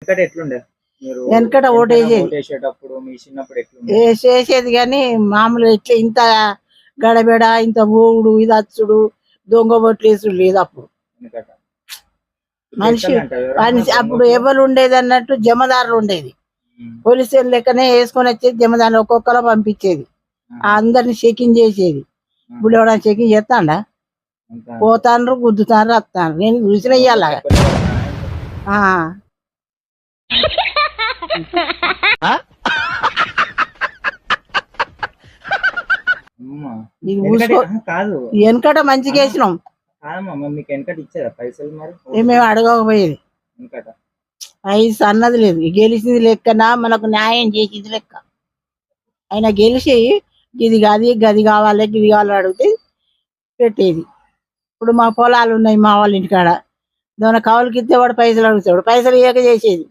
వెనకట ఎట్లుండే మీరు వెనకట ఓటేసేటప్పుడు మీ చిన్నప్పుడు ఎట్లుండే? చేసేది కానీ మామూలు ఇట్లా ఇంత గడబెడ ఇంత ఊగుడు ఇది అచ్చుడు దొంగ బొట్లేసుడు లేదు అప్పుడు. వెనకట మనిషి చేస్తారంట ఎవరన్నా మనిషి అప్పుడు దొంగోట్లు? ఎవరు ఉండేది అన్నట్టు జమదారులు ఉండేది. పోలీసు లెక్కనే వేసుకొని వచ్చేది జమదారులు ఒక్కొక్కరు పంపించేది. అందరిని చెకింగ్ చేసేది. ఇప్పుడు ఎవరైనా చెకింగ్ చేస్తాడా? అంతా పోతాండ్రు గుద్దుతాండ్రు వస్తాను నేను చూసిన ఇయ్యాల. అమ్మా. ఇది వెనకట ఊసుకో కాదు వెనకట మంచిగా వేసినాం. కాదమ్మా మరి మీకు వెనకట ఇచ్చేదా పైసలు మరి మేము అడగకపోయేది. వెనకట పైస అన్నది లేదు. గెలిచింది లెక్కన మనకు న్యాయం చేసింది లెక్క. ఆయన గెలిచి ఇది గది కావాలి ఇది కావాలి అడిగితే పెట్టేది. ఇప్పుడు మా పొలాలు ఉన్నాయి మా వాళ్ళ ఇంటికాడ. దాని కవులకి ఇస్తే వాడు పైసలు అడుగుతాడు. పైసలు ఇయ్యక చేసేది.